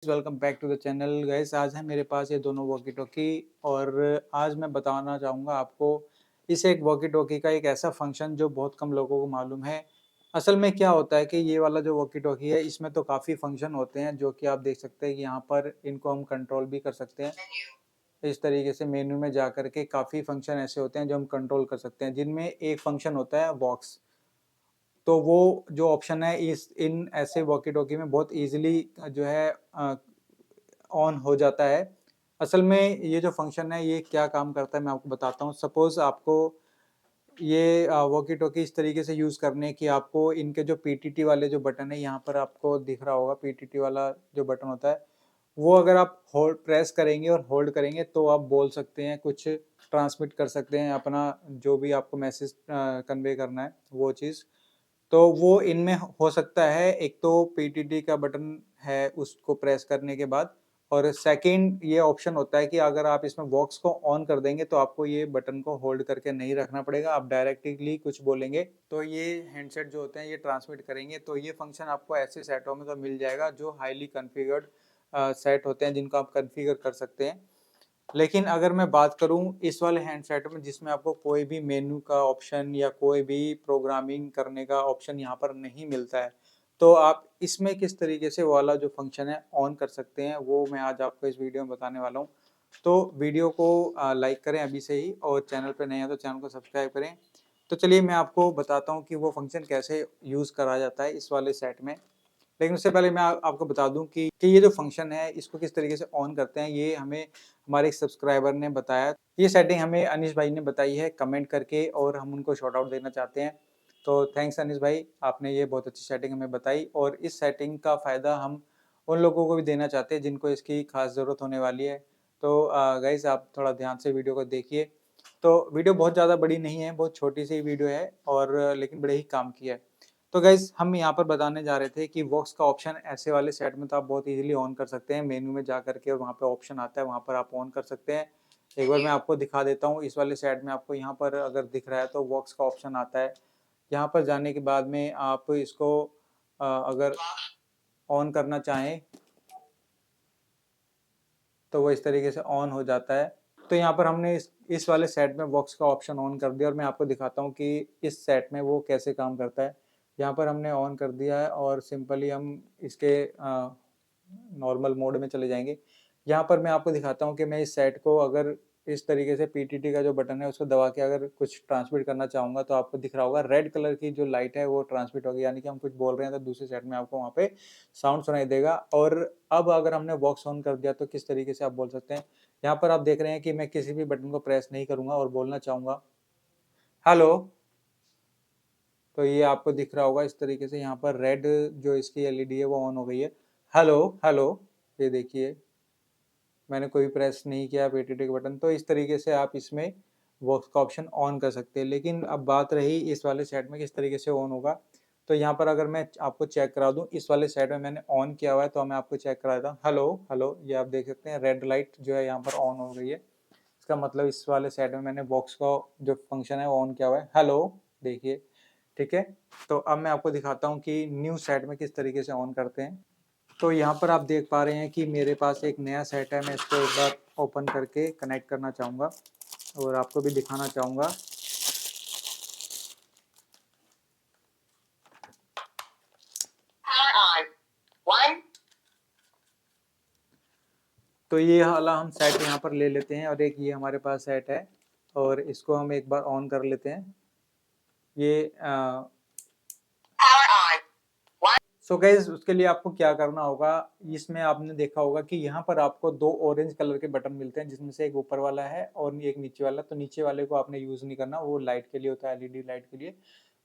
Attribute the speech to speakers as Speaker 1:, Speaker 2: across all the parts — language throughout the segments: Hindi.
Speaker 1: Welcome back to the channel guys. आज है मेरे पास ये दोनों वॉकी टॉकी और आज मैं बताना चाहूँगा आपको इस एक वॉकी टॉकी का एक ऐसा फंक्शन जो बहुत कम लोगों को मालूम है। असल में क्या होता है कि ये वाला जो वॉकी टॉकी है इसमें तो काफ़ी फंक्शन होते हैं जो कि आप देख सकते हैं कि यहाँ पर इनको हम कंट्रोल भी कर सकते हैं। इस तरीके से मेन्यू में जा कर के काफ़ी फंक्शन ऐसे होते हैं जो हम कंट्रोल कर सकते हैं, जिनमें एक फंक्शन होता है वॉक्स। तो वो जो ऑप्शन है इस इन ऐसे वॉकी टॉकी में बहुत ईज़िली जो है ऑन हो जाता है। असल में ये जो फ़ंक्शन है ये क्या काम करता है मैं आपको बताता हूँ। सपोज़ आपको ये वॉकी टॉकी इस तरीके से यूज़ करने हैं कि आपको इनके जो पीटीटी वाले जो बटन है यहाँ पर आपको दिख रहा होगा, पीटीटी वाला जो बटन होता है, वो अगर आप होल्ड प्रेस करेंगे और होल्ड करेंगे तो आप बोल सकते हैं, कुछ ट्रांसमिट कर सकते हैं अपना जो भी आपको मैसेज कन्वे करना है वो चीज़। तो वो इनमें हो सकता है, एक तो पीटीटी का बटन है उसको प्रेस करने के बाद, और सेकंड ये ऑप्शन होता है कि अगर आप इसमें वॉक्स को ऑन कर देंगे तो आपको ये बटन को होल्ड करके नहीं रखना पड़ेगा, आप डायरेक्टली कुछ बोलेंगे तो ये हैंडसेट जो होते हैं ये ट्रांसमिट करेंगे। तो ये फंक्शन आपको ऐसे सेटों में तो मिल जाएगा जो हाईली कॉन्फ़िगर्ड सेट होते हैं जिनको आप कॉन्फ़िगर कर सकते हैं। लेकिन अगर मैं बात करूँ इस वाले हैंडसेट में जिसमें आपको कोई भी मेनू का ऑप्शन या कोई भी प्रोग्रामिंग करने का ऑप्शन यहाँ पर नहीं मिलता है, तो आप इसमें किस तरीके से वो वाला जो फंक्शन है ऑन कर सकते हैं, वो मैं आज आपको इस वीडियो में बताने वाला हूँ। तो वीडियो को लाइक करें अभी से ही, और चैनल पे नए हैं तो चैनल को सब्सक्राइब करें। तो चलिए मैं आपको बताता हूँ कि वो फंक्शन कैसे यूज़ करा जाता है इस वाले सेट में। लेकिन उससे पहले मैं आपको बता दूँ कि ये जो फंक्शन है इसको किस तरीके से ऑन करते हैं, ये हमें हमारे एक सब्सक्राइबर ने बताया। ये सेटिंग हमें अनीश भाई ने बताई है कमेंट करके, और हम उनको शॉर्ट आउट देना चाहते हैं। तो थैंक्स अनीश भाई, आपने ये बहुत अच्छी सेटिंग हमें बताई, और इस सेटिंग का फ़ायदा हम उन लोगों को भी देना चाहते हैं जिनको इसकी खास ज़रूरत होने वाली है। तो गाइज़ आप थोड़ा ध्यान से वीडियो को देखिए। तो वीडियो बहुत ज़्यादा बड़ी नहीं है, बहुत छोटी-सी वीडियो है, और लेकिन बड़े ही काम की है। तो गाइज़ हम यहाँ पर बताने जा रहे थे कि वॉक्स का ऑप्शन ऐसे वाले सेट में तो आप बहुत ईज़िली ऑन कर सकते हैं। मेनू में जा कर के और वहाँ पे ऑप्शन आता है, वहाँ पर आप ऑन कर सकते हैं। एक बार मैं आपको दिखा देता हूँ, इस वाले सेट में आपको यहाँ पर अगर दिख रहा है तो वॉक्स का ऑप्शन आता है। यहाँ पर जाने के बाद में आप इसको अगर ऑन करना चाहें तो वो इस तरीके से ऑन हो जाता है। तो यहाँ पर हमने इस वाले सेट में वॉक्स का ऑप्शन ऑन कर दिया, और मैं आपको दिखाता हूँ कि इस सेट में वो कैसे काम करता है। यहाँ पर हमने ऑन कर दिया है और सिंपली हम इसके नॉर्मल मोड में चले जाएँगे। यहाँ पर मैं आपको दिखाता हूँ कि मैं इस सेट को अगर इस तरीके से पीटीटी का जो बटन है उसको दबा के अगर कुछ ट्रांसमिट करना चाहूँगा तो आपको दिख रहा होगा रेड कलर की जो लाइट है वो ट्रांसमिट होगी, यानी कि हम कुछ बोल रहे हैं तो दूसरे सेट में आपको वहाँ पे साउंड सुनाई देगा। और अब अगर हमने वॉक्स ऑन कर दिया तो किस तरीके से आप बोल सकते हैं। यहाँ पर आप देख रहे हैं कि मैं किसी भी बटन को प्रेस नहीं करूँगा और बोलना चाहूँगा हेलो, तो ये आपको दिख रहा होगा इस तरीके से, यहाँ पर रेड जो इसकी एलईडी है वो ऑन हो गई है। हेलो, हेलो, ये देखिए मैंने कोई प्रेस नहीं किया पीटीटी का बटन। तो इस तरीके से आप इसमें वॉक्स का ऑप्शन ऑन कर सकते हैं। लेकिन अब बात रही इस वाले सेट में किस तरीके से ऑन होगा, तो यहाँ पर अगर मैं आपको चेक करा दूँ, इस वाले सेट में मैंने ऑन किया हुआ है तो मैं आपको चेक करा देता हूँ। हेलो, हेलो, ये आप देख सकते हैं रेड लाइट जो है यहाँ पर ऑन हो गई है। इसका मतलब इस वाले सेट में मैंने वॉक्स का जो फंक्शन है वो ऑन किया हुआ है। हेलो, देखिए, ठीक है। तो अब मैं आपको दिखाता हूँ कि न्यू सेट में किस तरीके से ऑन करते हैं। तो यहाँ पर आप देख पा रहे हैं कि मेरे पास एक नया सेट है, मैं इसको एक बार ओपन करके कनेक्ट करना चाहूँगा और आपको भी दिखाना चाहूँगा। तो ये वाला हम सेट यहाँ पर ले लेते हैं, और एक ये हमारे पास सेट है और इसको हम एक बार ऑन कर लेते हैं। ये सो गाइज उसके लिए आपको क्या करना होगा, इसमें आपने देखा होगा कि यहाँ पर आपको दो ऑरेंज कलर के बटन मिलते हैं, जिसमें से एक ऊपर वाला है और एक नीचे वाला। तो नीचे वाले को आपने यूज नहीं करना, वो लाइट के लिए होता है, एलईडी लाइट के लिए।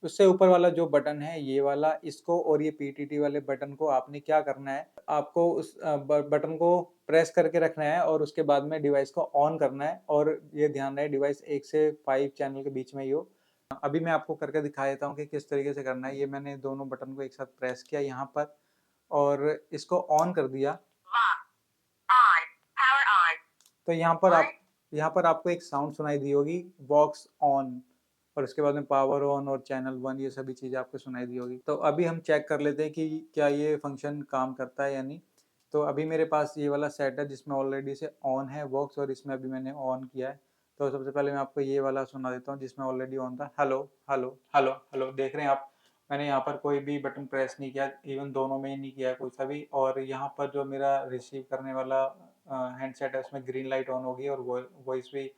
Speaker 1: उससे ऊपर वाला जो बटन है ये वाला, इसको और ये पीटीटी वाले बटन को आपने क्या करना है, आपको उस बटन को प्रेस करके रखना है और उसके बाद में डिवाइस को ऑन करना है। और ये ध्यान रहे डिवाइस 1 से 5 चैनल के बीच में ही हो। अभी मैं आपको करके दिखा देता हूँ कि किस तरीके से करना है। ये मैंने दोनों बटन को एक साथ प्रेस किया यहाँ पर और इसको ऑन कर दिया। तो यहाँ पर आपको एक साउंड सुनाई दी होगी, वॉक्स ऑन, और उसके बाद में पावर ऑन और चैनल 1, ये सभी चीज़ें आपको सुनाई दी होगी। तो अभी हम चेक कर लेते हैं कि क्या ये फंक्शन काम करता है या नहीं। तो अभी मेरे पास ये वाला सेट है जिसमें ऑलरेडी से ऑन है वॉक्स, और इसमें अभी मैंने ऑन किया है। तो सबसे पहले मैं आपको ये वाला सुना देता हूँ जिसमें ऑलरेडी ऑन था। हेलो हेलो हेलो हेलो, देख रहे हैं आप, मैंने यहाँ पर कोई भी बटन प्रेस नहीं किया, इवन दोनों में ही नहीं किया है कोई सा भी। और यहाँ पर जो मेरा रिसीव करने वाला हैंडसेट है उसमें ग्रीन लाइट ऑन होगी, और वॉइस भी,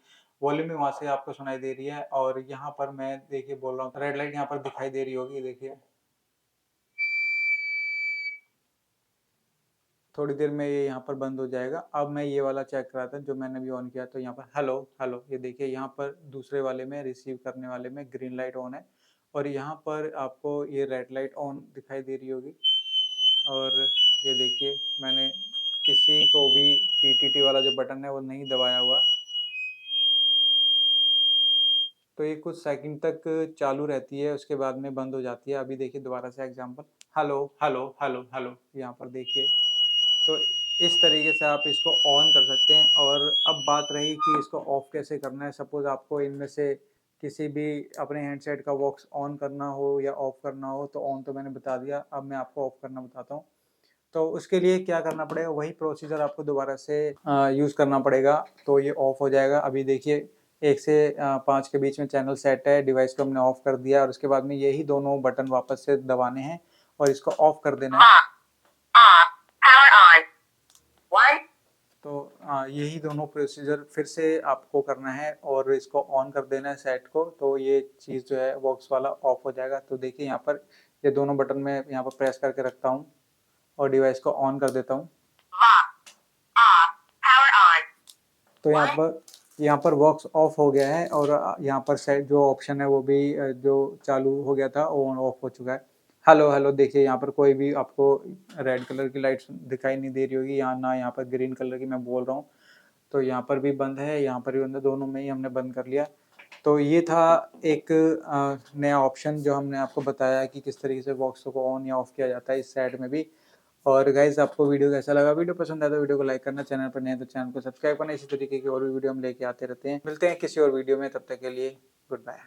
Speaker 1: वॉल्यूम भी वहाँ से आपको सुनाई दे रही है। और यहाँ पर मैं देखिए बोल रहा हूँ, रेड लाइट यहाँ पर दिखाई दे रही होगी, देखिए थोड़ी देर में ये यहाँ पर बंद हो जाएगा। अब मैं ये वाला चेक करा था जो मैंने भी ऑन किया, तो यहाँ पर हेलो हेलो, ये देखिए यहाँ पर दूसरे वाले में, रिसीव करने वाले में ग्रीन लाइट ऑन है, और यहाँ पर आपको ये रेड लाइट ऑन दिखाई दे रही होगी। और ये देखिए मैंने किसी को भी पीटीटी वाला जो बटन है वो नहीं दबाया हुआ, तो ये कुछ सेकंड तक चालू रहती है, उसके बाद में बंद हो जाती है। अभी देखिए दोबारा से example, hello hello hello hello, यहाँ पर देखिए। तो इस तरीके से आप इसको ऑन कर सकते हैं। और अब बात रही कि इसको ऑफ़ कैसे करना है। सपोज़ आपको इनमें से किसी भी अपने हैंडसेट का वॉक्स ऑन करना हो या ऑफ़ करना हो, तो ऑन तो मैंने बता दिया, अब मैं आपको ऑफ़ करना बताता हूँ। तो उसके लिए क्या करना पड़ेगा, वही प्रोसीजर आपको दोबारा से यूज़ करना पड़ेगा, तो ये ऑफ़ हो जाएगा। अभी देखिए 1 से 5 के बीच में चैनल सेट है, डिवाइस को हमने ऑफ़ कर दिया, और उसके बाद में यही दोनों बटन वापस से दबाने हैं और इसको ऑफ़ कर देना है। तो यही दोनों प्रोसीजर फिर से आपको करना है और इसको ऑन कर देना है सेट को, तो ये चीज़ जो है वॉक्स वाला ऑफ़ हो जाएगा। तो देखिए यहाँ पर ये दोनों बटन मैं यहाँ पर प्रेस करके रखता हूँ और डिवाइस को ऑन कर देता हूँ। तो यहाँ पर वॉक्स ऑफ हो गया है, और यहाँ पर सेट जो ऑप्शन है वो भी जो चालू हो गया था वो ऑन ऑफ हो चुका है। हेलो हेलो, देखिए यहाँ पर कोई भी आपको रेड कलर की लाइट दिखाई नहीं दे रही होगी, यहाँ ना यहाँ पर ग्रीन कलर की मैं बोल रहा हूँ। तो यहाँ पर भी बंद है, यहाँ पर भी बंद है, दोनों में ही हमने बंद कर लिया। तो ये था एक नया ऑप्शन जो हमने आपको बताया कि किस तरीके से वॉक्स को ऑन या ऑफ किया जाता है इस साइड में भी। और गाइज़ आपको वीडियो कैसा लगा? वीडियो पसंद आया तो वीडियो को लाइक करना, चैनल पर नए हैं तो चैनल को सब्सक्राइब करना। इसी तरीके की और भी वीडियो हम लेके आते रहते हैं। मिलते हैं किसी और वीडियो में, तब तक के लिए गुड बाय।